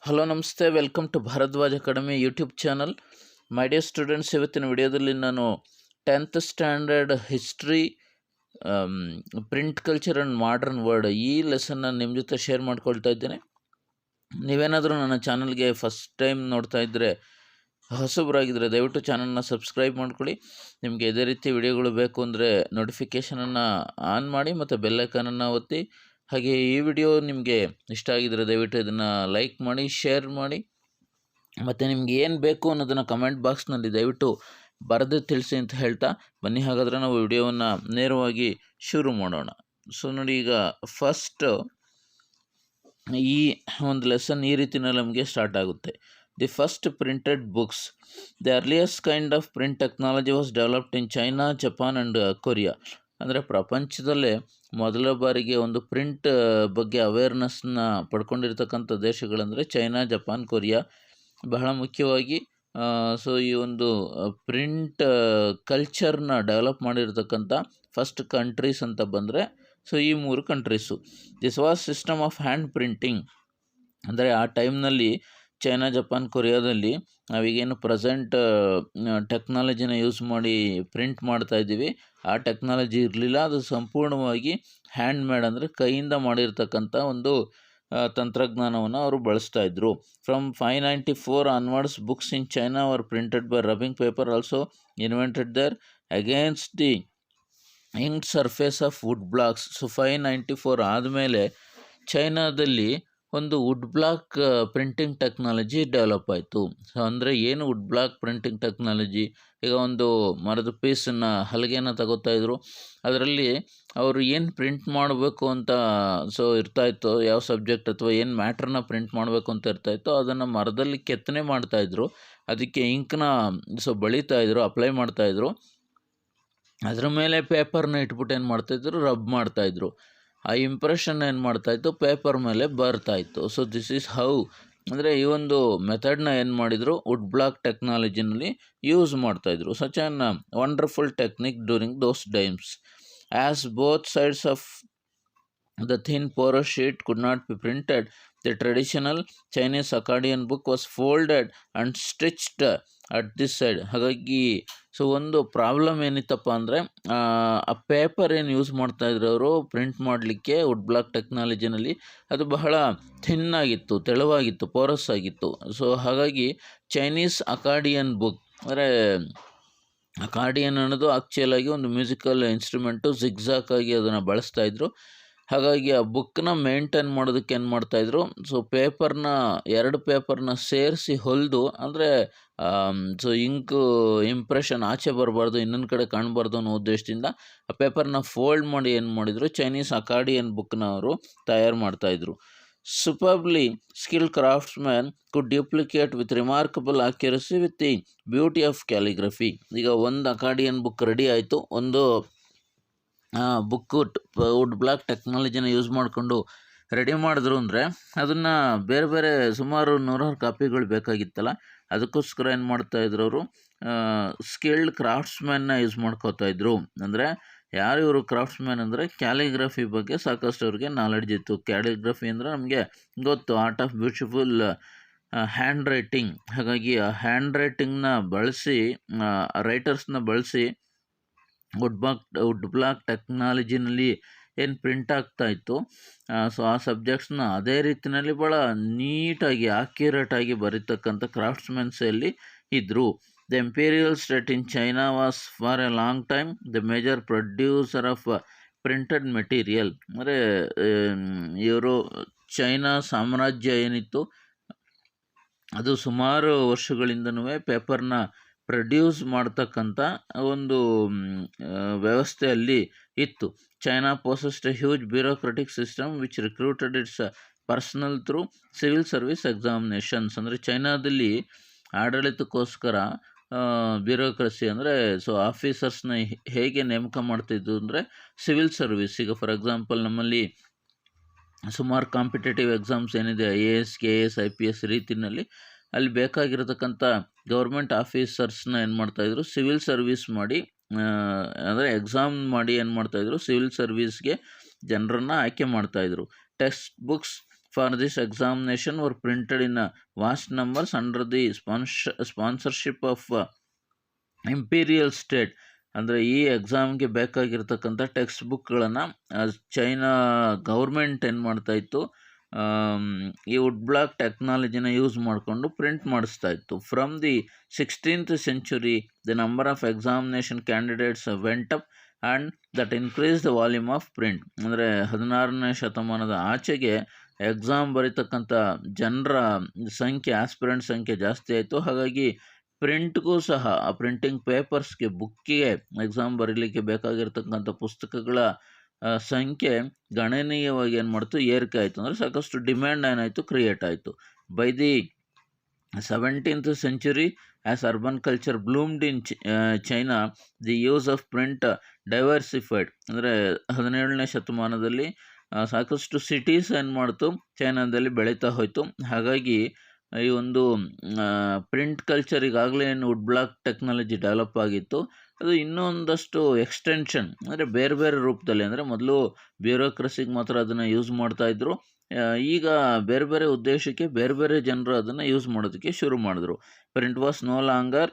Hello ನಮಸ್ತೆ, welcome to Bharadwaj Academy YouTube channel. My dear students, ಇವತ್ತಿನ ವಿಡಿಯೋದಲ್ಲಿ ನಾನು 10th standard history, print culture and modern world ಈ ಲೆಸನ್ನ ನಿಮ್ಮ ಜೊತೆ ಶೇರ್ ಮಾಡ್ಕೊಳ್ತಾ ಇದ್ದೇನೆ. ನೀವೇನಾದರೂ ನನ್ನ ಚಾನಲ್ಗೆ ಫಸ್ಟ್ ಟೈಮ್ ನೋಡ್ತಾ ಇದ್ದರೆ, ಹೊಸಬರಾಗಿದ್ದರೆ ದಯವಿಟ್ಟು ಚಾನಲ್ನ ಸಬ್ಸ್ಕ್ರೈಬ್ ಮಾಡ್ಕೊಳ್ಳಿ. ನಿಮಗೆ ಇದೇ ರೀತಿ ವಿಡಿಯೋಗಳು ಬೇಕು ಅಂದರೆ ನೋಟಿಫಿಕೇಷನನ್ನು ಆನ್ ಮಾಡಿ ಮತ್ತು ಬೆಲ್ಲೈಕನನ್ನು ಒತ್ತಿ. ಹಾಗೆ ಈ ವಿಡಿಯೋ ನಿಮಗೆ ಇಷ್ಟ ಆಗಿದ್ದರೆ ದಯವಿಟ್ಟು ಇದನ್ನು ಲೈಕ್ ಮಾಡಿ, ಶೇರ್ ಮಾಡಿ, ಮತ್ತು ನಿಮ್ಗೆ ಏನು ಬೇಕು ಅನ್ನೋದನ್ನು ಕಮೆಂಟ್ ಬಾಕ್ಸ್ನಲ್ಲಿ ದಯವಿಟ್ಟು ಬರೆದು ತಿಳಿಸಿ ಅಂತ ಹೇಳ್ತಾ, ಬನ್ನಿ ಹಾಗಾದರೆ ನಾವು ವಿಡಿಯೋವನ್ನು ನೇರವಾಗಿ ಶುರು ಮಾಡೋಣ. ಸೊ ನೋಡಿ, ಈಗ ಫಸ್ಟ್ ಈ ಒಂದು ಲೆಸನ್ ಈ ರೀತಿಯಲ್ಲಿ ನಮಗೆ ಸ್ಟಾರ್ಟ್ ಆಗುತ್ತೆ. The first printed books. The earliest kind of print technology was developed in China, Japan and Korea. ಅಂದರೆ ಪ್ರಪಂಚದಲ್ಲೇ ಮೊದಲ ಬಾರಿಗೆ ಒಂದು ಪ್ರಿಂಟ್ ಬಗ್ಗೆ ಅವೇರ್ನೆಸ್ನ ಪಡ್ಕೊಂಡಿರ್ತಕ್ಕಂಥ ದೇಶಗಳಂದರೆ ಚೈನಾ, ಜಪಾನ್, ಕೊರಿಯಾ. ಬಹಳ ಮುಖ್ಯವಾಗಿ ಸೊ ಈ ಒಂದು ಪ್ರಿಂಟ್ ಕಲ್ಚರ್ನ ಡೆವಲಪ್ ಮಾಡಿರ್ತಕ್ಕಂಥ ಫಸ್ಟ್ ಕಂಟ್ರೀಸ್ ಅಂತ ಬಂದರೆ ಸೊ ಈ 3 countries. This was system of hand printing. ಅಂದರೆ ಆ ಟೈಮ್ನಲ್ಲಿ ಚೈನಾ, ಜಪಾನ್, ಕೊರಿಯಾದಲ್ಲಿ ನಾವೀಗೇನು ಪ್ರೆಸೆಂಟ್ ಟೆಕ್ನಾಲಜಿನ ಯೂಸ್ ಮಾಡಿ ಪ್ರಿಂಟ್ ಮಾಡ್ತಾ ಇದ್ದೀವಿ, ಆ ಟೆಕ್ನಾಲಜಿ ಇರಲಿಲ್ಲ. ಅದು ಸಂಪೂರ್ಣವಾಗಿ ಹ್ಯಾಂಡ್ ಮೇಡ್, ಅಂದರೆ ಕೈಯಿಂದ ಮಾಡಿರ್ತಕ್ಕಂಥ ಒಂದು ತಂತ್ರಜ್ಞಾನವನ್ನು ಅವರು ಬಳಸ್ತಾ ಇದ್ದರು. From 594 onwards books in China were printed by rubbing paper also invented there against the inked surface of wood blocks. So 594 ಆದಮೇಲೆ ಚೈನಾದಲ್ಲಿ ಒಂದು wood block printing technology develop ಆಯಿತು. ಸೊ ಅಂದರೆ ಏನು ವುಡ್ ಬ್ಲಾಕ್ ಪ್ರಿಂಟಿಂಗ್ ಟೆಕ್ನಾಲಜಿ? ಈಗ ಒಂದು ಮರದ ಪೀಸನ್ನು, ಹಲಗೆನ ತಗೋತಾಯಿದ್ರು, ಅದರಲ್ಲಿ ಅವರು ಏನು ಪ್ರಿಂಟ್ ಮಾಡಬೇಕು ಅಂತ ಸೊ ಇರ್ತಾಯಿತ್ತು, ಯಾವ ಸಬ್ಜೆಕ್ಟ್ ಅಥವಾ ಏನು ಮ್ಯಾಟ್ರನ್ನ ಪ್ರಿಂಟ್ ಮಾಡಬೇಕು ಅಂತ ಇರ್ತಾಯಿತ್ತು, ಅದನ್ನು ಮರದಲ್ಲಿ ಕೆತ್ತನೆ ಮಾಡ್ತಾಯಿದ್ರು. ಅದಕ್ಕೆ ಇಂಕ್ನ ಸೊ ಬಳಿತಾಯಿದ್ರು, ಅಪ್ಲೈ ಮಾಡ್ತಾಯಿದ್ರು. ಅದ್ರ ಮೇಲೆ ಪೇಪರ್ನ ಇಟ್ಬಿಟ್ಟು ಏನು ಮಾಡ್ತಾಯಿದ್ರು, ರಬ್ ಮಾಡ್ತಾಯಿದ್ರು. ಆ ಇಂಪ್ರೆಷನ್ ಏನು ಮಾಡ್ತಾಯಿತ್ತು, ಪೇಪರ್ ಮೇಲೆ ಬರ್ತಾಯಿತ್ತು. ಸೊ ದಿಸ್ ಈಸ್ ಹೌ, ಅಂದರೆ ಈ ಒಂದು ಮೆಥಡ್ನ ಏನು ಮಾಡಿದರು, ವುಡ್ ಬ್ಲಾಕ್ ಟೆಕ್ನಾಲಜಿನಲ್ಲಿ ಯೂಸ್ ಮಾಡ್ತಾಯಿದ್ರು. Such on wonderful technique during those times. As both sides of the thin porous sheet could not be printed, the traditional Chinese accordion book was folded and stitched at this side. ಹಾಗಾಗಿ so ಒಂದು problem ಏನಿತ್ತಪ್ಪ ಅಂದರೆ, ಆ paper ಏನು use ಮಾಡ್ತಾಯಿದ್ರು ಅವರು print ಮಾಡಲಿಕ್ಕೆ wood block ಟೆಕ್ನಾಲಜಿನಲ್ಲಿ, ಅದು ಬಹಳ ಥಿನ್ನಾಗಿತ್ತು, ತೆಳುವಾಗಿತ್ತು, ಪೋರಸ್ ಆಗಿತ್ತು. ಸೊ ಹಾಗಾಗಿ ಚೈನೀಸ್ ಅಕಾರ್ಡಿಯನ್ ಬುಕ್, ಅಂದರೆ ಅಕಾರ್ಡಿಯನ್ ಅನ್ನೋದು ಆ್ಯಕ್ಚುಲಾಗಿ ಒಂದು ಮ್ಯೂಸಿಕಲ್ ಇನ್ಸ್ಟ್ರೂಮೆಂಟು, ಜಿಗ್ಜಾಕಾಗಿ ಅದನ್ನು ಬಳಸ್ತಾಯಿದ್ರು. ಹಾಗಾಗಿ ಆ ಬುಕ್ಕನ್ನ ಮೇಂಟೈನ್ ಮಾಡೋದಕ್ಕೆ ಏನು ಮಾಡ್ತಾಯಿದ್ರು, ಸೊ ಪೇಪರ್ನ, 2 ಪೇಪರ್ನ ಸೇರಿಸಿ ಹೊಲಿದು, ಅಂದರೆ ಸೊ ಇಂಕು ಇಂಪ್ರೆಷನ್ ಆಚೆ ಬರಬಾರ್ದು, ಇನ್ನೊಂದು ಕಡೆ ಕಾಣಬಾರ್ದು ಅನ್ನೋ ಉದ್ದೇಶದಿಂದ ಆ ಪೇಪರ್ನ ಫೋಲ್ಡ್ ಮಾಡಿ ಏನು ಮಾಡಿದರು, ಚೈನೀಸ್ ಅಕಾರ್ಡಿಯನ್ ಬುಕ್ನ ಅವರು ತಯಾರು ಮಾಡ್ತಾಯಿದ್ರು. Superbly skilled craftsman could duplicate with remarkable accuracy with the beauty of calligraphy. ಈಗ ಒಂದು ಅಕಾರ್ಡಿಯನ್ ಬುಕ್ ರೆಡಿ ಆಯಿತು, ಒಂದು ಬುಕ್ಕು ವುಡ್ ಬ್ಲಾಕ್ ಟೆಕ್ನಾಲಜಿನ ಯೂಸ್ ಮಾಡಿಕೊಂಡು ರೆಡಿ ಮಾಡಿದ್ರು ಅಂದರೆ ಅದನ್ನು ಬೇರೆ ಬೇರೆ ಸುಮಾರು 100 ಕಾಪಿಗಳು ಬೇಕಾಗಿತ್ತಲ್ಲ, ಅದಕ್ಕೋಸ್ಕರ ಏನು ಮಾಡ್ತಾಯಿದ್ರು ಅವರು, ಸ್ಕಿಲ್ಡ್ ಕ್ರಾಫ್ಟ್ಸ್ಮ್ಯಾನ್ನ ಯೂಸ್ ಮಾಡ್ಕೋತಾಯಿದ್ರು. ಅಂದರೆ ಯಾರು ಇವರು ಕ್ರಾಫ್ಟ್ಸ್ಮ್ಯಾನ್ ಅಂದರೆ, ಕ್ಯಾಲಿಗ್ರಫಿ ಬಗ್ಗೆ ಸಾಕಷ್ಟು ಅವ್ರಿಗೆ ನಾಲೆಡ್ಜ್ ಇತ್ತು. ಕ್ಯಾಲಿಗ್ರಫಿ ಅಂದರೆ ನಮಗೆ ಗೊತ್ತು, art of beautiful hand writing. ಹಾಗಾಗಿ ಆ ಹ್ಯಾಂಡ್ ರೈಟಿಂಗ್ನ ಬಳಸಿ, ರೈಟರ್ಸ್ನ ಬಳಸಿ ವುಡ್ ಬ್ಲಾಕ್ ಟೆಕ್ನಾಲಜಿನಲ್ಲಿ ಏನು ಪ್ರಿಂಟ್ ಆಗ್ತಾಯಿತ್ತು, ಸೊ ಆ ಸಬ್ಜೆಕ್ಟ್ಸ್ನ ಅದೇ ರೀತಿಯಲ್ಲಿ ಭಾಳ ನೀಟಾಗಿ, ಆಕ್ಯುರೇಟಾಗಿ ಬರೀತಕ್ಕಂಥ ಕ್ರಾಫ್ಟ್ಸ್ಮೆನ್ಸಲ್ಲಿ ಇದ್ದರು. The imperial state in China was for A long time the major producer of printed material. ಅಂದರೆ ಇವರು ಚೈನಾ ಸಾಮ್ರಾಜ್ಯ ಏನಿತ್ತು, ಅದು ಸುಮಾರು ವರ್ಷಗಳಿಂದನೂ ಪೇಪರ್ನ ಪ್ರೊಡ್ಯೂಸ್ ಮಾಡ್ತಕ್ಕಂಥ ಒಂದು ವ್ಯವಸ್ಥೆಯಲ್ಲಿ ಇತ್ತು. China possessed a huge bureaucratic system which recruited its personnel through civil service examinations. ಅಂದರೆ ಚೈನಾದಲ್ಲಿ ಆಡಳಿತಕ್ಕೋಸ್ಕರ ಬ್ಯೂರೋಕ್ರಸಿ, ಅಂದರೆ ಸೊ ಆಫೀಸರ್ಸ್ನ ಹೇಗೆ ನೇಮಕ ಮಾಡ್ತಿದ್ದು ಅಂದರೆ ಸಿವಿಲ್ ಸರ್ವಿಸ್. ಈಗ ಫಾರ್ ಎಕ್ಸಾಂಪಲ್ ನಮ್ಮಲ್ಲಿ ಸುಮಾರು ಕಾಂಪಿಟೇಟಿವ್ ಎಕ್ಸಾಮ್ಸ್ ಏನಿದೆ, IAS, KS, IPS ರೀತಿಯಲ್ಲಿ, ಅಲ್ಲಿ ಬೇಕಾಗಿರತಕ್ಕಂಥ ಗೌರ್ಮೆಂಟ್ ಆಫೀಸರ್ಸ್ನ ಏನು ಮಾಡ್ತಾಯಿದ್ರು, ಸಿವಿಲ್ ಸರ್ವಿಸ್ ಮಾಡಿ, ಅಂದರೆ ಎಕ್ಸಾಮ್ ಮಾಡಿ ಏನು ಮಾಡ್ತಾಯಿದ್ರು, ಸಿವಿಲ್ ಸರ್ವಿಸ್ಗೆ ಜನರನ್ನು ಆಯ್ಕೆ ಮಾಡ್ತಾಯಿದ್ರು. Text books for this examination were printed in vast numbers under the sponsorship of imperial state. ಅಂದರೆ ಈ ಎಕ್ಸಾಮ್ಗೆ ಬೇಕಾಗಿರ್ತಕ್ಕಂಥ ಟೆಕ್ಸ್ಟ್ ಬುಕ್ಗಳನ್ನು ಚೈನಾ ಗೌರ್ಮೆಂಟ್ ಏನು ಮಾಡ್ತಾಯಿತ್ತು, ಈ ವುಡ್ ಬ್ಲಾಕ್ ಟೆಕ್ನಾಲಜಿನ ಯೂಸ್ ಮಾಡಿಕೊಂಡು ಪ್ರಿಂಟ್ ಮಾಡಿಸ್ತಾ ಇತ್ತು. From the 16th century the number of examination candidates vent up and that increase the volume of print. ಅಂದರೆ 16ನೇ ಶತಮಾನದ ಆಚೆಗೆ ಎಕ್ಸಾಮ್ ಬರೀತಕ್ಕಂಥ ಜನರ ಸಂಖ್ಯೆ, ಆಸ್ಪಿರೆಂಟ್ ಸಂಖ್ಯೆ ಜಾಸ್ತಿ ಆಯಿತು. ಹಾಗಾಗಿ ಪ್ರಿಂಟ್ಗೂ ಸಹ, ಆ ಪ್ರಿಂಟಿಂಗ್ ಪೇಪರ್ಸ್ಗೆ, ಬುಕ್ಕಿಗೆ, ಎಕ್ಸಾಮ್ ಬರೀಲಿಕ್ಕೆ ಬೇಕಾಗಿರ್ತಕ್ಕಂಥ ಪುಸ್ತಕಗಳ ಸಂಖ್ಯೆ ಗಣನೀಯವಾಗಿ ಏನು ಮಾಡ್ತು, ಏರಿಕೆ ಆಯಿತು. ಅಂದರೆ ಸಾಕಷ್ಟು ಡಿಮ್ಯಾಂಡ್ ಏನಾಯಿತು, ಕ್ರಿಯೇಟ್ ಆಯಿತು. By the 17th century, as urban culture bloomed in China, the use of print diversified. ಅಂದರೆ 17ನೇ ಶತಮಾನದಲ್ಲಿ ಸಾಕಷ್ಟು ಸಿಟೀಸ್ ಏನು ಮಾಡ್ತು, ಚೈನಾದಲ್ಲಿ ಬೆಳೀತಾ ಹೋಯಿತು. ಹಾಗಾಗಿ ಈ ಒಂದು ಪ್ರಿಂಟ್ ಕಲ್ಚರ್ ಈಗಾಗಲೇ ಏನು ವುಡ್ ಬ್ಲಾಕ್ ಟೆಕ್ನಾಲಜಿ ಡೆವಲಪ್ ಆಗಿತ್ತು, ಅದು ಇನ್ನೊಂದಷ್ಟು ಎಕ್ಸ್ಟೆನ್ಷನ್, ಅಂದರೆ ಬೇರೆ ಬೇರೆ ರೂಪದಲ್ಲಿ. ಅಂದರೆ ಮೊದಲು ಬ್ಯೂರೋಕ್ರಸಿಗೆ ಮಾತ್ರ ಅದನ್ನು ಯೂಸ್ ಮಾಡ್ತಾಯಿದ್ರು, ಈಗ ಬೇರೆ ಬೇರೆ ಉದ್ದೇಶಕ್ಕೆ ಬೇರೆ ಬೇರೆ ಜನರು ಅದನ್ನು ಯೂಸ್ ಮಾಡೋದಕ್ಕೆ ಶುರು ಮಾಡಿದ್ರು. Print was no longer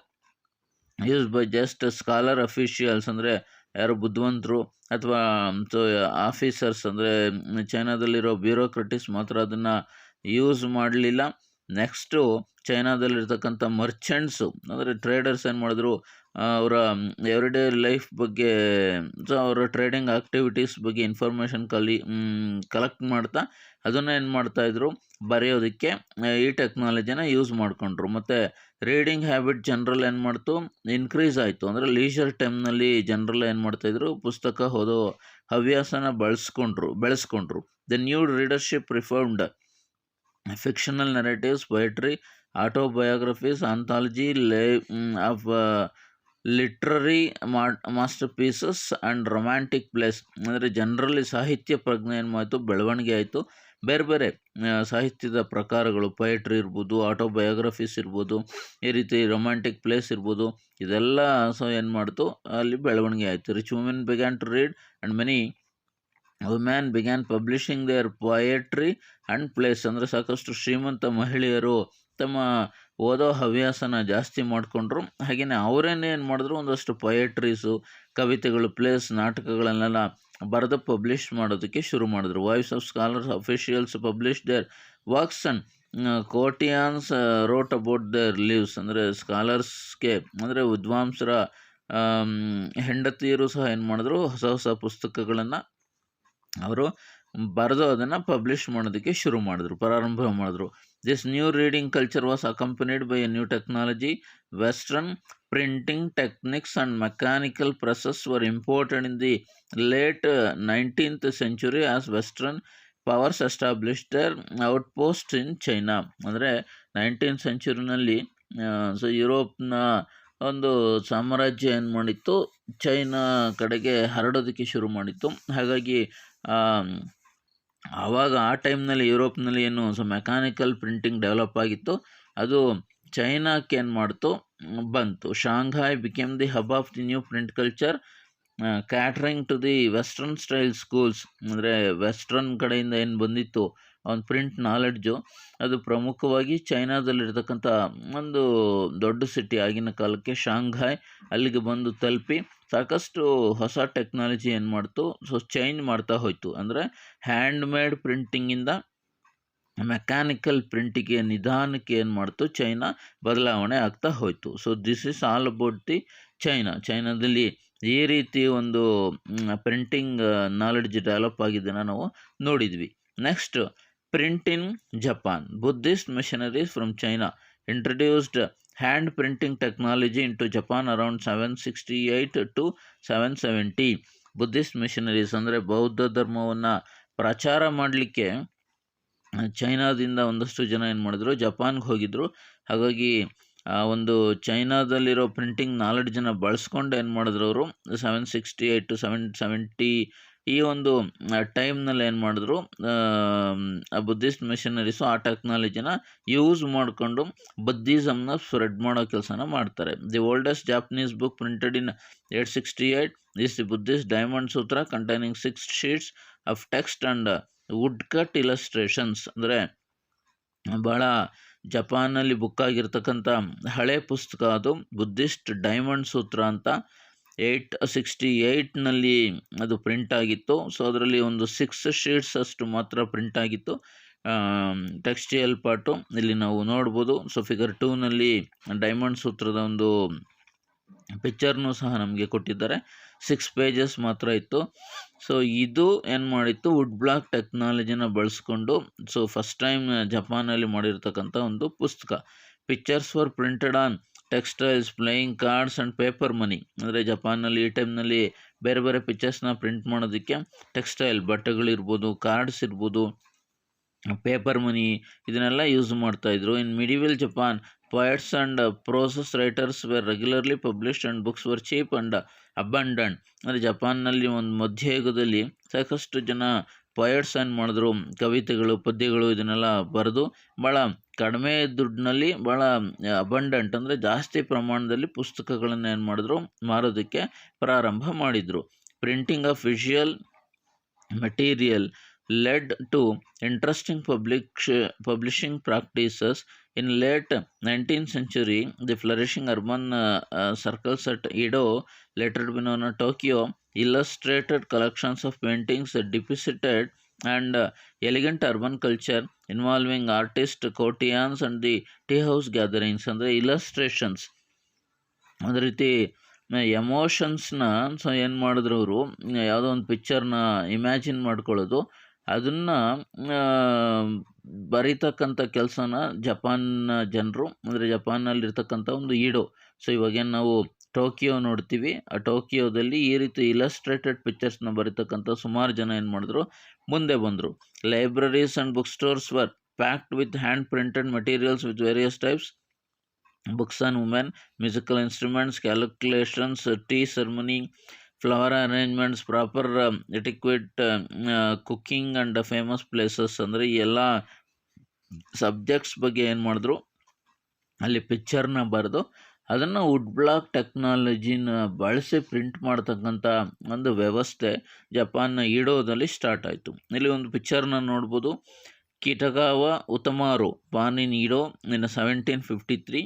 use by just scholar officials, ಅಂದರೆ ಯಾರು ಬುದ್ಧಿವಂತರು ಅಥವಾ ಆಫೀಸರ್ಸ್, ಅಂದರೆ ಚೈನಾದಲ್ಲಿರೋ ಬ್ಯೂರೋಕ್ರಟಿಸ್ ಮಾತ್ರ ಅದನ್ನು ಯೂಸ್ ಮಾಡಲಿಲ್ಲ. ನೆಕ್ಸ್ಟು ಚೈನಾದಲ್ಲಿರ್ತಕ್ಕಂಥ ಮರ್ಚೆಂಟ್ಸು, ಅಂದರೆ ಟ್ರೇಡರ್ಸ್ ಏನು ಮಾಡಿದ್ರು, ಅವರ ಎವ್ರಿಡೇ ಲೈಫ್ ಬಗ್ಗೆ, ಅವರ ಟ್ರೇಡಿಂಗ್ ಆ್ಯಕ್ಟಿವಿಟೀಸ್ ಬಗ್ಗೆ ಇನ್ಫಾರ್ಮೇಷನ್ ಕಲೆಕ್ಟ್ ಮಾಡ್ತಾ ಅದನ್ನು ಏನು ಮಾಡ್ತಾಯಿದ್ರು, ಬರೆಯೋದಕ್ಕೆ ಈ ಟೆಕ್ನಾಲಜಿನ ಯೂಸ್ ಮಾಡಿಕೊಂಡ್ರು. ಮತ್ತು ರೀಡಿಂಗ್ ಹ್ಯಾಬಿಟ್ ಜನರಲ್ ಏನು ಮಾಡ್ತು, ಇನ್ಕ್ರೀಸ್ ಆಯಿತು. ಅಂದರೆ ಲೀಜರ್ ಟೈಮ್ನಲ್ಲಿ ಜನರಲ್ ಏನು ಮಾಡ್ತಾಯಿದ್ರು, ಪುಸ್ತಕ ಓದೋ ಹವ್ಯಾಸನ ಬೆಳೆಸ್ಕೊಂಡ್ರು. The new readership reformed fictional narratives, poetry, autobiographies, anthology of literary masterpieces and romantic plays. ಅಂದರೆ ಜನರಲ್ಲಿ ಸಾಹಿತ್ಯ ಪ್ರಜ್ಞೆ ಏನು ಆಯಿತು, ಬೆಳವಣಿಗೆ ಆಯಿತು. ಬೇರೆ ಬೇರೆ ಸಾಹಿತ್ಯದ ಪ್ರಕಾರಗಳು, ಪೊಯೆಟ್ರಿ ಇರ್ಬೋದು, ಆಟೋಬಯೋಗ್ರಫೀಸ್ ಇರ್ಬೋದು, ಈ ರೀತಿ ರೊಮ್ಯಾಂಟಿಕ್ ಪ್ಲೇಸ್ ಇರ್ಬೋದು, ಇದೆಲ್ಲ ಸೊ ಏನು ಮಾಡ್ತು, ಅಲ್ಲಿ ಬೆಳವಣಿಗೆ ಆಯಿತು. Rich women began to read and many women began publishing their poetry and plays. ಅಂದರೆ ಸಾಕಷ್ಟು ಶ್ರೀಮಂತ ಮಹಿಳೆಯರು ತಮ್ಮ ಓದೋ ಹವ್ಯಾಸನ ಜಾಸ್ತಿ ಮಾಡಿಕೊಂಡ್ರು. ಹಾಗೆಯೇ ಅವರೇನೇ ಏನು ಮಾಡಿದ್ರು, ಒಂದಷ್ಟು ಪೊಯೆಟ್ರೀಸು, ಕವಿತೆಗಳು, ಪ್ಲೇಸ್, ನಾಟಕಗಳನ್ನೆಲ್ಲ ಬರೆದು ಪಬ್ಲಿಷ್ ಮಾಡೋದಕ್ಕೆ ಶುರು ಮಾಡಿದ್ರು. Voice of scholars officials publish their works and courtesans wrote about their lives. ಅಂದರೆ ಸ್ಕಾಲರ್ಸ್ಗೆ, ಅಂದರೆ ವಿದ್ವಾಂಸರ ಹೆಂಡತಿಯರು ಸಹ ಏನು ಮಾಡಿದ್ರು, ಹೊಸ ಹೊಸ ಪುಸ್ತಕಗಳನ್ನು ಅವರು ಬರೆದು ಅದನ್ನು ಪಬ್ಲಿಷ್ ಮಾಡೋದಕ್ಕೆ ಪ್ರಾರಂಭ ಮಾಡಿದ್ರು. This new reading culture was accompanied by a new technology. Western printing techniques and mechanical presses were imported in the late 19th century as western powers establish their outpost in China. ಅಂದರೆ 19th centuryನಲ್ಲಿ so ಯುರೋಪ್ನ ಒಂದು ಸಾಮ್ರಾಜ್ಯ ಏನು ಮಾಡಿತ್ತು, China ಕಡೆಗೆ ಹರಡೋದಕ್ಕೆ ಶುರು ಮಾಡಿತ್ತು. ಹಾಗಾಗಿ ಆವಾಗ ಆ ಟೈಮ್ನಲ್ಲಿ ಯುರೋಪ್ನಲ್ಲಿ ಏನು ಮೆಕ್ಯಾನಿಕಲ್ ಪ್ರಿಂಟಿಂಗ್ ಡೆವಲಪ್ ಆಗಿತ್ತು, ಅದು ಚೈನಾಕ್ಕೆ ಏನು ಮಾಡ್ತು, ಬಂತು. Shanghai became the hub of the new print culture, catering to the western style schools. ಅಂದರೆ ವೆಸ್ಟರ್ನ್ ಕಡೆಯಿಂದ ಏನು ಬಂದಿತ್ತು ಒಂದು ಪ್ರಿಂಟ್ ನಾಲೆಡ್ಜು, ಅದು ಪ್ರಮುಖವಾಗಿ ಚೈನಾದಲ್ಲಿರ್ತಕ್ಕಂಥ ಒಂದು ದೊಡ್ಡ ಸಿಟಿ ಆಗಿನ ಕಾಲಕ್ಕೆ ಶಾಂಘಾಯ್, ಅಲ್ಲಿಗೆ ಬಂದು ತಲುಪಿ ಸಾಕಷ್ಟು ಹೊಸ ಟೆಕ್ನಾಲಜಿ ಏನು ಮಾಡ್ತು, ಸೊ ಚೇಂಜ್ ಮಾಡ್ತಾ ಹೋಯಿತು. ಅಂದರೆ ಹ್ಯಾಂಡ್ಮೇಡ್ ಪ್ರಿಂಟಿಂಗಿಂದ ಮೆಕ್ಯಾನಿಕಲ್ ಪ್ರಿಂಟಿಗೆ ನಿಧಾನಕ್ಕೆ ಏನು ಮಾಡ್ತು, ಚೈನಾ ಬದಲಾವಣೆ ಆಗ್ತಾ ಹೋಯಿತು. So this is all about the ಚೈನಾದಲ್ಲಿ ಈ ರೀತಿ ಒಂದು ಪ್ರಿಂಟಿಂಗ್ ನಾಲೆಡ್ಜ್ ಡೆವಲಪ್ ಆಗಿದ್ದನ್ನು ನಾವು ನೋಡಿದ್ವಿ. Next, print in Japan. Buddhist missionaries from China introduced hand printing technology into Japan around 768 to 770. Buddhist missionaries ಅಂದರೆ ಬೌದ್ಧ ಧರ್ಮವನ್ನು ಪ್ರಚಾರ ಮಾಡಲಿಕ್ಕೆ ಚೈನಾದಿಂದ ಒಂದಷ್ಟು ಜನ ಏನು ಮಾಡಿದ್ರು, ಜಪಾನ್ಗೆ ಹೋಗಿದ್ರು. ಹಾಗಾಗಿ ಆ ಒಂದು ಚೈನಾದಲ್ಲಿರೋ ಪ್ರಿಂಟಿಂಗ್ ನಾಲೆಡ್ಜನ್ನು ಬಳಸ್ಕೊಂಡು ಏನು ಮಾಡಿದ್ರು ಅವರು 768 to 770 ಈ ಒಂದು ಟೈಮ್ನಲ್ಲಿ ಏನು ಮಾಡಿದ್ರು, ಬುದ್ಧಿಸ್ಟ್ ಮಿಷನರೀಸು ಆ ಟೆಕ್ನಾಲಜಿನ ಯೂಸ್ ಮಾಡಿಕೊಂಡು ಬುದ್ಧಿಸಮ್ನ ಸ್ಪ್ರೆಡ್ ಮಾಡೋ ಕೆಲಸನ ಮಾಡ್ತಾರೆ. The oldest Japanese book printed in 868 is the Buddhist diamond sutra containing 6 sheets of text and wood cut illustrations ಅಂದರೆ ಭಾಳ ಜಪಾನಲ್ಲಿ ಬುಕ್ ಆಗಿರ್ತಕ್ಕಂಥ ಹಳೆ ಪುಸ್ತಕ ಅದು, ಬುದ್ಧಿಸ್ಟ್ ಡೈಮಂಡ್ ಸೂತ್ರ ಅಂತ 868ನಲ್ಲಿ ಅದು ಪ್ರಿಂಟ್ ಆಗಿತ್ತು. ಸೊ ಅದರಲ್ಲಿ ಒಂದು 6 ಶೀಟ್ಸ್ ಅಷ್ಟು ಮಾತ್ರ ಪ್ರಿಂಟ್ ಆಗಿತ್ತು. ಟೆಕ್ಸ್ಟೈಲ್ ಪಾರ್ಟು ಇಲ್ಲಿ ನಾವು ನೋಡ್ಬೋದು. ಸೊ ಫಿಗರ್ 2ನಲ್ಲಿ ಡೈಮಂಡ್ ಸೂತ್ರದ ಒಂದು ಪಿಕ್ಚರ್ನೂ ಸಹ ನಮಗೆ ಕೊಟ್ಟಿದ್ದಾರೆ. 6 ಪೇಜಸ್ ಮಾತ್ರ ಇತ್ತು. ಸೊ ಇದು ಏನು ಮಾಡಿತ್ತು, ವುಡ್ ಬ್ಲಾಕ್ ಟೆಕ್ನಾಲಜಿನ ಬಳಸ್ಕೊಂಡು ಸೊ ಫಸ್ಟ್ ಟೈಮ್ ಜಪಾನಲ್ಲಿ ಮಾಡಿರ್ತಕ್ಕಂಥ ಒಂದು ಪುಸ್ತಕ. Pictures for printed on textiles, playing cards and paper money. ಅಂದರೆ ಜಪಾನಲ್ಲಿ ಈ ಟೈಮ್ನಲ್ಲಿ ಬೇರೆ ಬೇರೆ ಪಿಕ್ಚರ್ಸ್ನ ಪ್ರಿಂಟ್ ಮಾಡೋದಕ್ಕೆ ಟೆಕ್ಸ್ಟೈಲ್ ಬಟ್ಟೆಗಳಿರ್ಬೋದು, ಕಾರ್ಡ್ಸ್ ಇರ್ಬೋದು, ಪೇಪರ್ ಮನಿ ಇದನ್ನೆಲ್ಲ ಯೂಸ್ ಮಾಡ್ತಾಯಿದ್ರು. In medieval Japan, poets and prose writers were regularly published and books were cheap and abundant. ಅಂದರೆ ಜಪಾನ್ನಲ್ಲಿ ಒಂದು ಮಧ್ಯಯುಗದಲ್ಲಿ ಸಾಕಷ್ಟು ಜನ ಪೊಯಟ್ಸ್ ಏನು ಮಾಡಿದ್ರು, ಕವಿತೆಗಳು, ಪದ್ಯಗಳು ಇದನ್ನೆಲ್ಲ ಬರೆದು ಭಾಳ ಕಡಿಮೆ ದುಡ್ಡಿನಲ್ಲಿ ಭಾಳ ಅಬಂಡೆಂಟ್ ಅಂದರೆ ಜಾಸ್ತಿ ಪ್ರಮಾಣದಲ್ಲಿ ಪುಸ್ತಕಗಳನ್ನು ಏನು ಮಾಡಿದ್ರು, ಮಾರೋದಕ್ಕೆ ಪ್ರಾರಂಭ ಮಾಡಿದರು. Printing of visual material led to interesting publishing practices. In late 19th century, the flourishing urban circles at Edo, later to be known as Tokyo, illustrated collections of paintings that depicted and elegant urban culture involving artists, courtiers and the tea house gatherings. ಅಂದರೆ illustrations ಒಂದು ರೀತಿ ಎಮೋಷನ್ಸ್ನ so ಏನು ಮಾಡಿದ್ರು ಅವರು, ಯಾವುದೋ ಒಂದು ಪಿಕ್ಚರ್ನ imagine ಮಾಡ್ಕೊಳ್ಳೋದು, ಅದನ್ನು ಬರೀತಕ್ಕಂಥ ಕೆಲಸನ ಜಪಾನ್ನ ಜನರು, ಅಂದರೆ ಜಪಾನ್ನಲ್ಲಿರ್ತಕ್ಕಂಥ ಒಂದು ಈಡೋ. ಸೊ ಇವಾಗೇನು ನಾವು ಟೋಕಿಯೋ ನೋಡ್ತೀವಿ, ಆ ಟೋಕಿಯೋದಲ್ಲಿ ಈ ರೀತಿ ಇಲಸ್ಟ್ರೇಟೆಡ್ ಪಿಕ್ಚರ್ಸ್ನ ಬರೀತಕ್ಕಂಥ ಸುಮಾರು ಜನ ಏನು ಮಾಡಿದ್ರು, ಮುಂದೆ ಬಂದರು. Libraries and book stores were packed with hand printed materials with various types, books on women, musical instruments, calculations, tea ceremony, flower arrangements, proper etiquette, cooking and famous places. ಅಂದರೆ ಈ ಎಲ್ಲ ಸಬ್ಜೆಕ್ಟ್ಸ್ ಬಗ್ಗೆ ಏನು ಮಾಡಿದ್ರು, ಅಲ್ಲಿ ಪಿಕ್ಚರ್ನ ಬರೆದು ಅದನ್ನು ವುಡ್ ಬ್ಲಾಕ್ ಟೆಕ್ನಾಲಜಿನ ಬಳಸಿ ಪ್ರಿಂಟ್ ಮಾಡ್ತಕ್ಕಂಥ ಒಂದು ವ್ಯವಸ್ಥೆ ಜಪಾನ್ನ ಈಡೋದಲ್ಲಿ ಸ್ಟಾರ್ಟ್ ಆಯಿತು. ಇಲ್ಲಿ ಒಂದು ಪಿಕ್ಚರ್ನ ನೋಡ್ಬೋದು. Kitagawa Utamaro born in Edo in 1753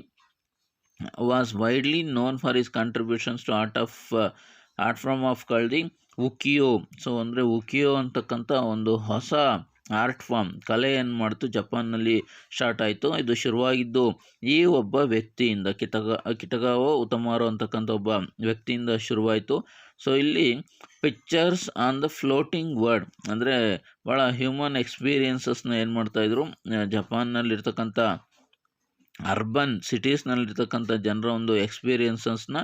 was widely known for his contributions to art form of called the ukiyo. So ಅಂದರೆ ಉಕಿಯೋ ಅಂತಕ್ಕಂಥ ಒಂದು ಹೊಸ ಆರ್ಟ್ ಫಾರ್ಮ್, ಕಲೆ ಏನು ಮಾಡ್ತು ಜಪಾನ್ನಲ್ಲಿ ಸ್ಟಾರ್ಟ್ ಆಯಿತು. ಇದು ಶುರುವಾಗಿದ್ದು ಈ ಒಬ್ಬ ವ್ಯಕ್ತಿಯಿಂದ, ಕಿಟಗಾವ ಉತಮಾರೋ ಅಂತಕ್ಕಂಥ ಒಬ್ಬ ವ್ಯಕ್ತಿಯಿಂದ ಶುರುವಾಯಿತು. ಸೊ ಇಲ್ಲಿ pictures on the floating word, ಅಂದರೆ ಭಾಳ ಹ್ಯೂಮನ್ ಎಕ್ಸ್ಪೀರಿಯನ್ಸಸ್ನ ಏನು ಮಾಡ್ತಾಯಿದ್ರು, ಜಪಾನ್ನಲ್ಲಿರ್ತಕ್ಕಂಥ ಅರ್ಬನ್ ಸಿಟೀಸ್ನಲ್ಲಿರ್ತಕ್ಕಂಥ ಜನರ ಒಂದು ಎಕ್ಸ್ಪೀರಿಯನ್ಸಸ್ನ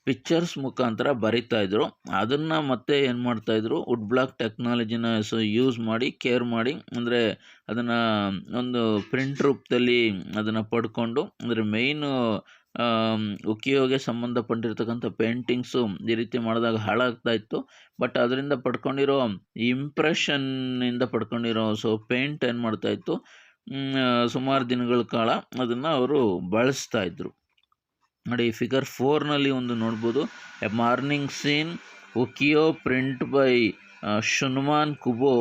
ಪಿಕ್ಚರ್ಸ್ ಮುಖಾಂತರ ಬರಿತಾಯಿದ್ರು. ಅದನ್ನು ಮತ್ತೆ ಏನು ಮಾಡ್ತಾಯಿದ್ರು, ವುಡ್ ಬ್ಲಾಕ್ ಟೆಕ್ನಾಲಜಿನ ಯೂಸ್ ಮಾಡಿ, ಕೇರ್ ಮಾಡಿ, ಅಂದರೆ ಅದನ್ನು ಒಂದು ಪ್ರಿಂಟ್ ರೂಪದಲ್ಲಿ ಅದನ್ನು ಪಡ್ಕೊಂಡು, ಅಂದರೆ ಮೇಯ್ನು ಉಕಿಯೋಗೆ ಸಂಬಂಧಪಟ್ಟಿರ್ತಕ್ಕಂಥ ಪೇಂಟಿಂಗ್ಸು ಈ ರೀತಿ ಮಾಡಿದಾಗ ಹಾಳಾಗ್ತಾಯಿತ್ತು. ಬಟ್ ಅದರಿಂದ ಪಡ್ಕೊಂಡಿರೋ ಇಂಪ್ರೆಷನ್ನಿಂದ ಪಡ್ಕೊಂಡಿರೋ ಪೇಂಟ್ ಏನು ಮಾಡ್ತಾಯಿತ್ತು, ಸುಮಾರು ದಿನಗಳ ಕಾಲ ಅದನ್ನು ಅವರು ಬಳಸ್ತಾಯಿದ್ರು. ನೋಡಿ, ಫಿಗರ್ 4ನಲ್ಲಿ ಒಂದು ನೋಡ್ಬೋದು, a morning scene ukiyo print by Shunman Kubo,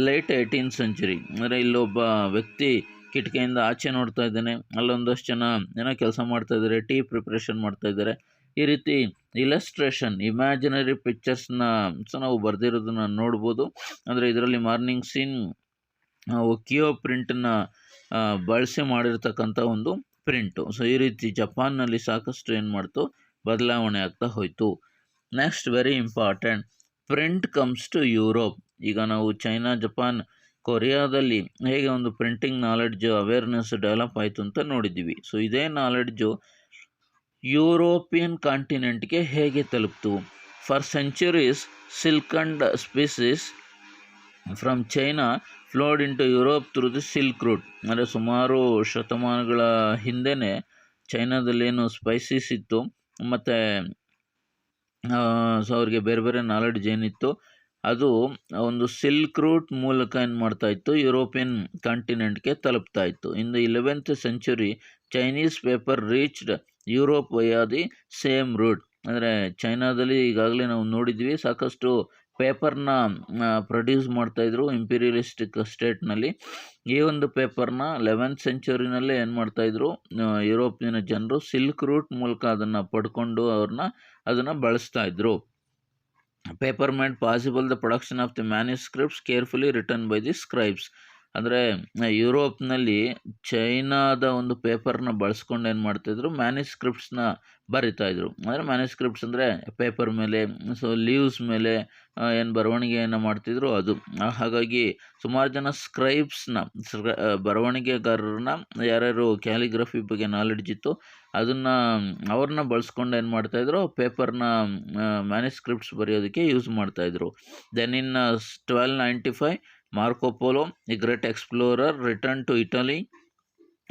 late 18th century. ಅಂದರೆ ಇಲ್ಲೊಬ್ಬ ವ್ಯಕ್ತಿ ಕಿಟಕಿಯಿಂದ ಆಚೆ ನೋಡ್ತಾ ಇದ್ದಾನೆ, ಅಲ್ಲೊಂದಷ್ಟು ಜನ ಏನೋ ಕೆಲಸ ಮಾಡ್ತಾಯಿದ್ದಾರೆ, ಟೀ ಪ್ರಿಪ್ರೇಷನ್ ಮಾಡ್ತಾಯಿದ್ದಾರೆ. ಈ ರೀತಿ ಇಲಸ್ಟ್ರೇಷನ್, ಇಮ್ಯಾಜಿನರಿ ಪಿಕ್ಚರ್ಸ್ನ ನಾವು ಬರೆದಿರೋದನ್ನ ನೋಡ್ಬೋದು. ಅಂದರೆ ಇದರಲ್ಲಿ ಮಾರ್ನಿಂಗ್ ಸೀನ್ ಉಕಿಯೋ ಪ್ರಿಂಟನ್ನು ಬಳಸಿ ಮಾಡಿರ್ತಕ್ಕಂಥ ಒಂದು ಪ್ರಿಂಟು. ಸೊ ಈ ರೀತಿ ಜಪಾನ್ನಲ್ಲಿ ಸಾಕಷ್ಟು ಏನು ಮಾಡ್ತು, ಬದಲಾವಣೆ ಆಗ್ತಾ ಹೋಯಿತು. Next very important, print comes to Europe. ಈಗ ನಾವು ಚೈನಾ, ಜಪಾನ್, ಕೊರಿಯಾದಲ್ಲಿ ಹೇಗೆ ಒಂದು ಪ್ರಿಂಟಿಂಗ್ ನಾಲೆಡ್ಜು, ಅವೇರ್ನೆಸ್ ಡೆವಲಪ್ ಆಯಿತು ಅಂತ ನೋಡಿದ್ದೀವಿ. ಸೊ ಇದೇ ನಾಲೆಡ್ಜು ಯುರೋಪಿಯನ್ ಕಾಂಟಿನೆಂಟ್ಗೆ ಹೇಗೆ ತಲುಪ್ತು. For centuries silk and spices from China flowed into Europe through the silk route. ಅಂದರೆ ಸುಮಾರು ಶತಮಾನಗಳ ಹಿಂದೆಯೇ ಚೈನಾದಲ್ಲೇನು ಸ್ಪೈಸಸ್ ಇತ್ತು ಮತ್ತು ಸೊ ಅವ್ರಿಗೆ ಬೇರೆ ಬೇರೆ ನಾಲೆಡ್ಜ್ ಏನಿತ್ತು, ಅದು ಒಂದು ಸಿಲ್ಕ್ ರೂಟ್ ಮೂಲಕ ಏನು ಮಾಡ್ತಾಯಿತ್ತು, ಯುರೋಪಿಯನ್ ಕಾಂಟಿನೆಂಟ್ಗೆ ತಲುಪ್ತಾ ಇತ್ತು. In the 11th century Chinese paper reached Europe via the same route. ಅಂದರೆ ಚೈನಾದಲ್ಲಿ ಈಗಾಗಲೇ ನಾವು ನೋಡಿದ್ವಿ, ಸಾಕಷ್ಟು ಪೇಪರ್ನ ಪ್ರೊಡ್ಯೂಸ್ ಮಾಡ್ತಾಯಿದ್ರು ಇಂಪೀರಿಯಲಿಸ್ಟಿಕ್ ಸ್ಟೇಟ್ನಲ್ಲಿ. ಈ ಒಂದು ಪೇಪರ್ನ 11th ಸೆಂಚುರಿನಲ್ಲೇ ಏನು ಮಾಡ್ತಾಯಿದ್ರು, ಯುರೋಪಿಯನ್ ಜನರು ಸಿಲ್ಕ್ ರೂಟ್ ಮೂಲಕ ಅದನ್ನು ಪಡ್ಕೊಂಡು ಅದನ್ನು ಬಳಸ್ತಾಯಿದ್ರು. Paper made possible the production of the manuscripts carefully written by the scribes. ಅಂದರೆ ಯುರೋಪ್ನಲ್ಲಿ ಚೈನಾದ ಒಂದು ಪೇಪರ್ನ ಬಳಸ್ಕೊಂಡು ಏನು ಮಾಡ್ತಾಯಿದ್ರು, ಮ್ಯಾನ್ಯುಸ್ಕ್ರಿಪ್ಟ್ಸ್ನ ಬರಿತಾಯಿದ್ರು. ಅಂದರೆ ಮ್ಯಾನ್ಯುಸ್ಕ್ರಿಪ್ಟ್ಸ್ ಅಂದರೆ ಪೇಪರ್ ಮೇಲೆ, ಸೊ ಲೀವ್ಸ್ ಮೇಲೆ ಏನು ಬರವಣಿಗೆಯನ್ನು ಮಾಡ್ತಿದ್ರು ಅದು. ಹಾಗಾಗಿ ಸುಮಾರು ಜನ ಸ್ಕ್ರೈಬ್ಸ್ನ ಬರವಣಿಗೆಗಾರರನ್ನ, ಯಾರ್ಯಾರು ಕ್ಯಾಲಿಗ್ರಫಿ ಬಗ್ಗೆ ನಾಲೆಡ್ಜ್ ಇತ್ತು ಅವ್ರನ್ನ ಬಳಸ್ಕೊಂಡು ಏನು ಮಾಡ್ತಾಯಿದ್ರು, ಪೇಪರ್ನ ಮ್ಯಾನ್ಯುಸ್ಕ್ರಿಪ್ಟ್ಸ್ ಬರೆಯೋದಕ್ಕೆ ಯೂಸ್ ಮಾಡ್ತಾಯಿದ್ರು. Then in 1295 Marco Polo, a great explorer, returned to Italy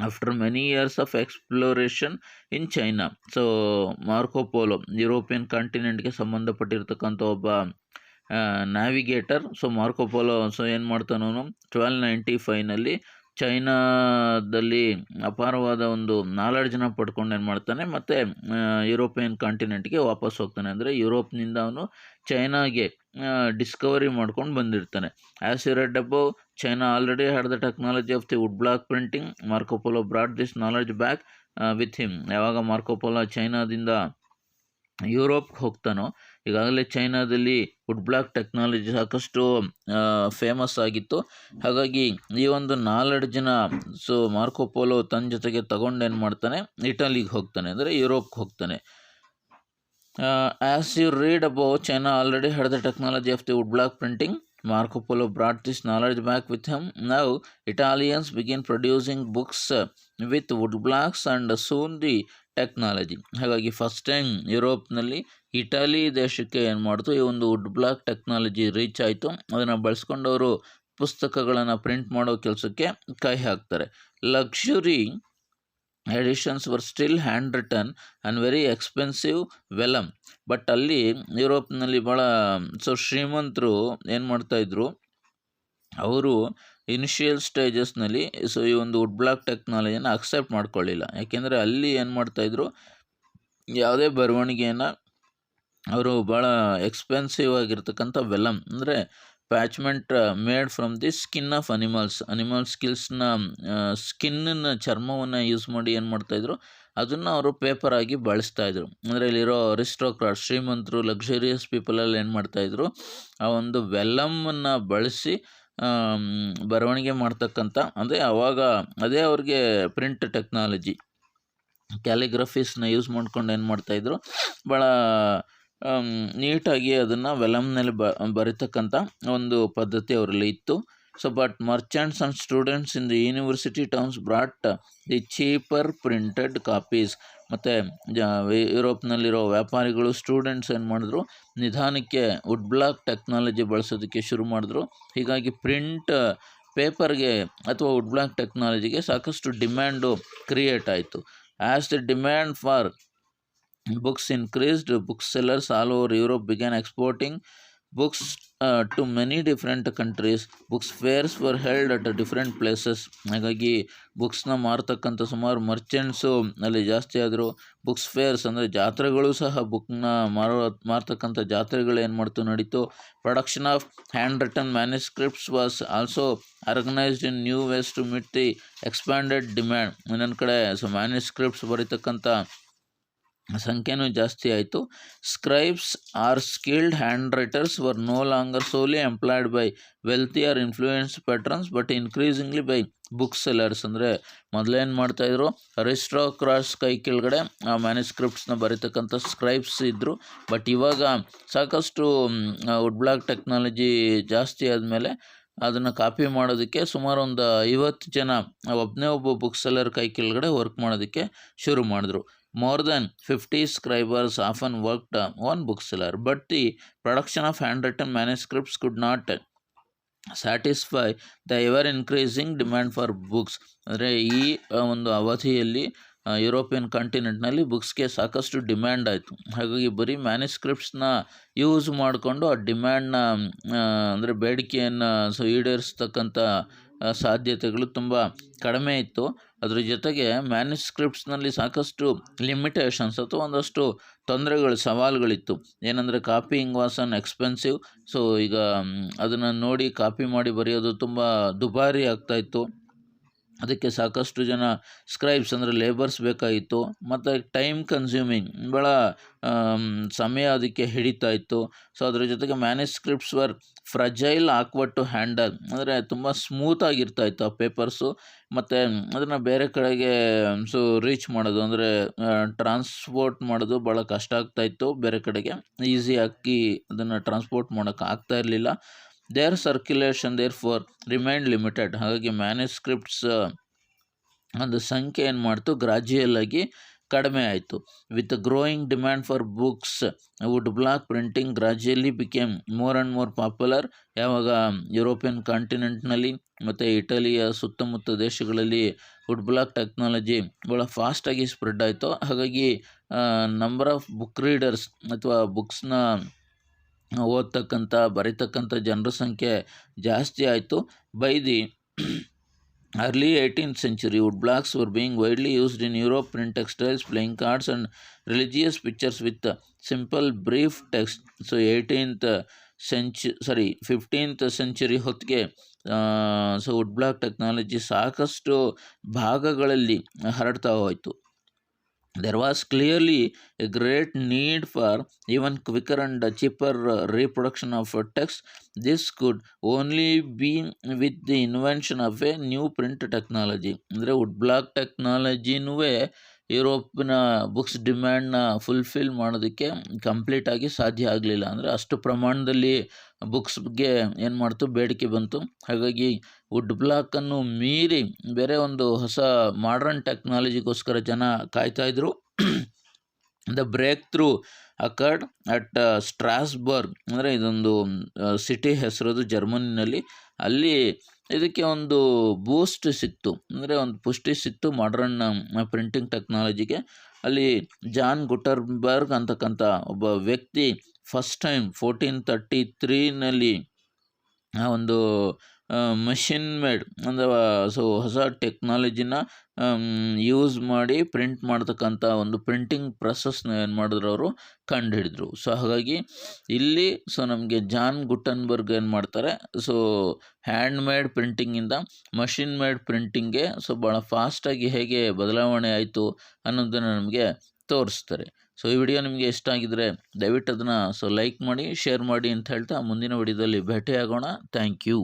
after many years of exploration in China. So Marco Polo European ಕಾಂಟಿನೆಂಟ್ಗೆ ಸಂಬಂಧಪಟ್ಟಿರ್ತಕ್ಕಂಥ ಒಬ್ಬ ನ್ಯಾವಿಗೇಟರ್. ಸೊ ಮಾರ್ಕೋ ಪೋಲೋ ಏನು ಮಾಡ್ತಾನವನು 1295ನಲ್ಲಿ ಚೈನಾದಲ್ಲಿ ಅಪಾರವಾದ ಒಂದು ನಾಲೆಡ್ಜನ್ನ ಪಡ್ಕೊಂಡು ಏನು ಮಾಡ್ತಾನೆ, ಮತ್ತು ಯುರೋಪಿಯನ್ ಕಾಂಟಿನೆಂಟ್ಗೆ ವಾಪಸ್ ಹೋಗ್ತಾನೆ. ಅಂದರೆ ಯುರೋಪ್ನಿಂದ ಅವನು ಚೈನಾಗೆ ಡಿಸ್ಕವರಿ ಮಾಡ್ಕೊಂಡು ಬಂದಿರ್ತಾನೆ. As you read above, China already had the technology of the wood block printing. Marco Polo brought this knowledge back with him. ಯಾವಾಗ ಮಾರ್ಕೋ ಪೋಲೋ ಚೈನಾದಿಂದ ಯುರೋಪ್ಗೆ ಹೋಗ್ತಾನೋ, ಈಗಾಗಲೇ ಚೈನಾದಲ್ಲಿ ವುಡ್ ಬ್ಲಾಕ್ ಟೆಕ್ನಾಲಜಿ ಸಾಕಷ್ಟು ಫೇಮಸ್ ಆಗಿತ್ತು. ಹಾಗಾಗಿ ಈ ಒಂದು ನಾಲೆಡ್ಜನ್ನ ಮಾರ್ಕೋ ಪೋಲೋ ತನ್ನ ಜೊತೆಗೆ ತಗೊಂಡು ಏನು ಮಾಡ್ತಾನೆ, ಇಟಲಿಗೆ ಹೋಗ್ತಾನೆ, ಅಂದರೆ ಯುರೋಪ್ಗೆ ಹೋಗ್ತಾನೆ. As you read above, China already had the technology of the woodblock printing. Marco Polo brought this knowledge back with him. Now, Italians begin producing books with woodblocks and soon the technology. ಹಾಗಾಗಿ first time ಯುರೋಪ್ನಲ್ಲಿ Italy ದೇಶಕ್ಕೆ ಏನು ಮಾಡ್ತು, ಈ ಒಂದು wood block technology reach ಆಯಿತು. ಅದನ್ನು ಬಳಸ್ಕೊಂಡವರು ಪುಸ್ತಕಗಳನ್ನು ಪ್ರಿಂಟ್ ಮಾಡೋ ಕೆಲಸಕ್ಕೆ ಕೈ ಹಾಕ್ತಾರೆ. Luxury editions were still hand written and very expensive vellum. But ಅಲ್ಲಿ ಯುರೋಪ್ನಲ್ಲಿ ಭಾಳ ಶ್ರೀಮಂತರು ಏನು ಮಾಡ್ತಾಯಿದ್ರು, ಅವರು ಇನಿಷಿಯಲ್ ಸ್ಟೇಜಸ್ನಲ್ಲಿ ಈ ಒಂದು ವುಡ್ ಬ್ಲಾಕ್ ಟೆಕ್ನಾಲಜಿನ ಅಕ್ಸೆಪ್ಟ್ ಮಾಡ್ಕೊಳ್ಳಿಲ್ಲ. ಯಾಕೆಂದರೆ ಅಲ್ಲಿ ಏನು ಮಾಡ್ತಾಯಿದ್ರು, ಯಾವುದೇ ಬರವಣಿಗೆಯನ್ನು ಅವರು ಭಾಳ ಎಕ್ಸ್ಪೆನ್ಸಿವ್ ಆಗಿರ್ತಕ್ಕಂಥ ವೆಲಮ್, ಅಂದರೆ parchment made from the skin of animal ಸ್ಕಿನ್ನ ಚರ್ಮವನ್ನು ಯೂಸ್ ಮಾಡಿ ಏನು ಮಾಡ್ತಾಯಿದ್ರು, ಅದನ್ನು ಅವರು ಪೇಪರಾಗಿ ಬಳಸ್ತಾಯಿದ್ರು. ಅಂದರೆ ಇಲ್ಲಿರೋ ಅರಿಸ್ಟೋಕ್ರಾಟ್, ಶ್ರೀಮಂತರು, ಲಕ್ಸುರಿಯಸ್ ಪೀಪಲಲ್ಲಿ ಏನು ಮಾಡ್ತಾಯಿದ್ರು, ಆ ಒಂದು ವೆಲಮನ್ನು ಬಳಸಿ ಬರವಣಿಗೆ ಮಾಡ್ತಕ್ಕಂಥ, ಅಂದರೆ ಆವಾಗ ಅದೇ ಅವ್ರಿಗೆ ಪ್ರಿಂಟ್ ಟೆಕ್ನಾಲಜಿ, ಕ್ಯಾಲಿಗ್ರಫೀಸ್ನ ಯೂಸ್ ಮಾಡ್ಕೊಂಡು ಏನು ಮಾಡ್ತಾಯಿದ್ರು, ಭಾಳ ನೀಟಾಗಿ ಅದನ್ನು ವೆಲಮ್ನಲ್ಲಿ ಬರೀತಕ್ಕಂಥ ಒಂದು ಪದ್ಧತಿ ಅವರಲ್ಲಿ ಇತ್ತು. So but merchants and students in the university towns brought the cheaper printed copies. ಮತ್ತು ಯುರೋಪ್ನಲ್ಲಿರೋ ವ್ಯಾಪಾರಿಗಳು, ಸ್ಟೂಡೆಂಟ್ಸ್ ಏನು ಮಾಡಿದ್ರು, ನಿಧಾನಕ್ಕೆ ವುಡ್ ಬ್ಲಾಕ್ ಟೆಕ್ನಾಲಜಿ ಬಳಸೋದಕ್ಕೆ ಶುರು ಮಾಡಿದ್ರು. ಹೀಗಾಗಿ ಪೇಪರ್ಗೆ ಅಥವಾ ವುಡ್ ಬ್ಲಾಕ್ ಟೆಕ್ನಾಲಜಿಗೆ ಸಾಕಷ್ಟು ಡಿಮ್ಯಾಂಡು ಕ್ರಿಯೇಟ್ ಆಯಿತು. As the demand for books increased, booksellers all over Europe began exporting books to many different countries. Books fairs were held at different places. ಹಾಗಾಗಿ ಬುಕ್ಸ್ನ ಮಾರ್ತಕ್ಕಂಥ ಸುಮಾರು ಮರ್ಚೆಂಟ್ಸು ಅಲ್ಲಿ ಜಾಸ್ತಿ ಆದರು. ಬುಕ್ಸ್ ಫೇರ್ಸ್ ಅಂದರೆ ಜಾತ್ರೆಗಳು ಸಹ ಬುಕ್ನ ಮಾರ್ತಕ್ಕಂಥ ಜಾತ್ರೆಗಳು ಏನು ಮಾಡ್ತು ನಡೀತು. Production of hand written manuscripts was also organised in new ways to meet the expanded demand. ಇನ್ನೊಂದು ಕಡೆ ಮ್ಯಾನ್ಯುಸ್ಕ್ರಿಪ್ಟ್ಸ್ ಬರೀತಕ್ಕಂಥ ಸಂಖ್ಯೆನೂ ಜಾಸ್ತಿ ಆಯಿತು. Scribes or skilled hand writers were no longer solely employed by wealthy or influence patrons but increasingly by book sellers. ಅಂದರೆ ಮೊದಲೇನು ಮಾಡ್ತಾಯಿದ್ರು, ಅರಿಸ್ಟೋಕ್ರಾಟ್ಸ್ ಕೈ ಕೆಳಗಡೆ ಆ ಮ್ಯಾನ್ಯುಸ್ಕ್ರಿಪ್ಟ್ಸ್ನ ಬರೀತಕ್ಕಂಥ ಸ್ಕ್ರೈಬ್ಸ್ ಇದ್ದರು. ಬಟ್ ಇವಾಗ ಸಾಕಷ್ಟು ವುಡ್ ಬ್ಲಾಕ್ ಟೆಕ್ನಾಲಜಿ ಜಾಸ್ತಿ ಆದಮೇಲೆ ಅದನ್ನು ಕಾಪಿ ಮಾಡೋದಕ್ಕೆ ಸುಮಾರು ಒಂದು 50 ಜನ ಒಬ್ಬ ಬುಕ್ ಸೆಲ್ಲರ್ ಕೈ ಕೆಳಗಡೆ ವರ್ಕ್ ಮಾಡೋದಕ್ಕೆ ಶುರು ಮಾಡಿದ್ರು. More than 50 scribers often worked on bookseller, but the production of handwritten manuscripts could not satisfy the ever-increasing demand for books. ಅಂದರೆ ಈ ಒಂದು ಅವಧಿಯಲ್ಲಿ ಯುರೋಪಿಯನ್ ಕಾಂಟಿನೆಂಟ್ನಲ್ಲಿ ಬುಕ್ಸ್ಗೆ ಸಾಕಷ್ಟು ಡಿಮ್ಯಾಂಡ್ ಆಯಿತು. ಹಾಗಾಗಿ ಬರೀ ಮ್ಯಾನ್ಯುಸ್ಕ್ರಿಪ್ಟ್ಸ್ನ ಯೂಸ್ ಮಾಡಿಕೊಂಡು ಆ ಡಿಮ್ಯಾಂಡ್ನ ಅಂದರೆ ಬೇಡಿಕೆಯನ್ನು ಈಡೇರಿಸ್ತಕ್ಕಂಥ ಸಾಧ್ಯತೆಗಳು ತುಂಬ ಕಡಿಮೆ ಇತ್ತು. ಅದ್ರ ಜೊತೆಗೆ ಮ್ಯಾನುಸ್ಕ್ರಿಪ್ಟ್ಸ್ನಲ್ಲಿ ಸಾಕಷ್ಟು ಲಿಮಿಟೇಷನ್ಸ್ ಅಥವಾ ಒಂದಷ್ಟು ತೊಂದರೆಗಳು, ಸವಾಲುಗಳಿತ್ತು. ಏನಂದರೆ copying was an expensive. So ಈಗ ಅದನ್ನು ನೋಡಿ ಕಾಪಿ ಮಾಡಿ ಬರೆಯೋದು ತುಂಬ ದುಬಾರಿ ಆಗ್ತಾಯಿತ್ತು. ಅದಕ್ಕೆ ಸಾಕಷ್ಟು ಜನ ಸ್ಕ್ರೈಬ್ಸ್ ಅಂದರೆ ಲೇಬರ್ಸ್ ಬೇಕಾಗಿತ್ತು. ಮತ್ತು ಟೈಮ್ ಕನ್ಸ್ಯೂಮಿಂಗ್, ಭಾಳ ಸಮಯ ಅದಕ್ಕೆ ಹಿಡಿತಾ ಇತ್ತು. ಸೊ ಅದ್ರ ಜೊತೆಗೆ manuscripts were fragile, awkward to handle, ಅಂದರೆ ತುಂಬ ಸ್ಮೂತಾಗಿರ್ತಾ ಇತ್ತು ಆ ಪೇಪರ್ಸು. ಮತ್ತು ಅದನ್ನು ಬೇರೆ ಕಡೆಗೆ ರೀಚ್ ಮಾಡೋದು ಅಂದರೆ ಟ್ರಾನ್ಸ್ಪೋರ್ಟ್ ಮಾಡೋದು ಭಾಳ ಕಷ್ಟ ಆಗ್ತಾಯಿತ್ತು. ಬೇರೆ ಕಡೆಗೆ ಈಸಿಯಾಗಿ ಅದನ್ನು ಟ್ರಾನ್ಸ್ಪೋರ್ಟ್ ಮಾಡೋಕ್ಕೆ ಆಗ್ತಾ ಇರಲಿಲ್ಲ. Their circulation therefore remained limited. ಹಾಗಾಗಿ ಮ್ಯಾನುಸ್ಕ್ರಿಪ್ಟ್ಸ್ ಒಂದು ಸಂಖ್ಯೆ ಏನು ಮಾಡ್ತು, ಗ್ರಾಜ್ಯುಯಲ್ ಆಗಿ ಕಡಿಮೆ ಆಯಿತು. With growing demand for books, wood block printing gradually became more and more popular. ಯಾವಾಗ ಯುರೋಪಿಯನ್ ಕಾಂಟಿನೆಂಟ್ನಲ್ಲಿ ಮತ್ತು ಇಟಲಿಯ ಸುತ್ತಮುತ್ತ ದೇಶಗಳಲ್ಲಿ ವುಡ್ ಬ್ಲಾಕ್ ಟೆಕ್ನಾಲಜಿ ಭಾಳ ಫಾಸ್ಟಾಗಿ ಸ್ಪ್ರೆಡ್ ಆಯಿತು. ಹಾಗಾಗಿ ನಂಬರ್ ಆಫ್ ಬುಕ್ ರೀಡರ್ಸ್ ಅಥವಾ ಬುಕ್ಸ್ನ ಓದ್ತಕ್ಕಂಥ ಬರೀತಕ್ಕಂಥ ಜನರ ಸಂಖ್ಯೆ ಜಾಸ್ತಿ ಆಯಿತು. By the early 18th century, wood blocks were being widely used in Europe. Print textiles, playing cards and religious pictures with simple brief text. So 15th century ಹೊತ್ತಿಗೆ so would block technology ಸಾಕಷ್ಟು ಭಾಗಗಳಲ್ಲಿ ಹರಡ್ತಾ ಹೋಯಿತು. There was clearly a great need for even quicker and cheaper reproduction of text. This could only be with the invention of a new print technology. ಅಂದರೆ wood block ಟೆಕ್ನಾಲಜಿನೂ ಯುರೋಪಿನ books ಡಿಮ್ಯಾಂಡ್ನ fulfil ಮಾಡೋದಕ್ಕೆ ಕಂಪ್ಲೀಟಾಗಿ ಸಾಧ್ಯ ಆಗಲಿಲ್ಲ. ಅಂದರೆ ಅಷ್ಟು ಪ್ರಮಾಣದಲ್ಲಿ ಬುಕ್ಸ್ಗೆ ಏನು ಮಾಡ್ತು, ಬೇಡಿಕೆ ಬಂತು. ಹಾಗಾಗಿ ವುಡ್ ಬ್ಲಾಕನ್ನು ಮೀರಿ ಬೇರೆ ಒಂದು ಹೊಸ ಮಾಡರ್ನ್ ಟೆಕ್ನಾಲಜಿಗೋಸ್ಕರ ಜನ ಕಾಯ್ತಾಯಿದ್ರು. The breakthrough occurred at Strasbourg, ಅಂದರೆ ಇದೊಂದು ಸಿಟಿ ಹೆಸರದು ಜರ್ಮನಿನಲ್ಲಿ. ಅಲ್ಲಿ ಇದಕ್ಕೆ ಒಂದು ಬೂಸ್ಟ್ ಸಿಕ್ತು, ಅಂದರೆ ಒಂದು ಪುಷ್ಟಿ ಸಿಕ್ತು ಮಾಡರ್ನ್ ಪ್ರಿಂಟಿಂಗ್ ಟೆಕ್ನಾಲಜಿಗೆ. ಅಲ್ಲಿ ಜಾನ್ ಗುಟನ್ಬರ್ಗ್ ಅಂತಕ್ಕಂಥ ಒಬ್ಬ ವ್ಯಕ್ತಿ ಫಸ್ಟ್ ಟೈಮ್ 1433ನಲ್ಲಿ ಒಂದು ಮಷಿನ್ ಮೇಡ್ ಅಂದರೆ ಹೊಸ ಟೆಕ್ನಾಲಜಿನ ಯೂಸ್ ಮಾಡಿ ಪ್ರಿಂಟ್ ಮಾಡ್ತಕ್ಕಂಥ ಒಂದು ಪ್ರಿಂಟಿಂಗ್ ಪ್ರೊಸೆಸ್ನ ಏನು ಮಾಡಿದ್ರು, ಅವರು ಕಂಡುಹಿಡಿದ್ರು. ಸೊ ಹಾಗಾಗಿ ಇಲ್ಲಿ ನಮಗೆ ಜಾನ್ ಗುಟನ್ಬರ್ಗ್ ಏನು ಮಾಡ್ತಾರೆ, ಹ್ಯಾಂಡ್ ಮೇಡ್ ಪ್ರಿಂಟಿಂಗಿಂದ ಮಷಿನ್ ಮೇಡ್ ಪ್ರಿಂಟಿಂಗ್ಗೆ ಭಾಳ ಫಾಸ್ಟಾಗಿ ಹೇಗೆ ಬದಲಾವಣೆ ಆಯಿತು ಅನ್ನೋದನ್ನು ನಮಗೆ ತೋರಿಸ್ತಾರೆ. ಈ ವಿಡಿಯೋ ನಿಮಗೆ ಇಷ್ಟ ಆಗಿದರೆ ದಯವಿಟ್ಟು ಅದನ್ನು ಲೈಕ್ ಮಾಡಿ, ಶೇರ್ ಮಾಡಿ ಅಂತ ಹೇಳ್ತಾ ಮುಂದಿನ ವಿಡಿಯೋದಲ್ಲಿ ಭೇಟಿಯಾಗೋಣ. Thank you.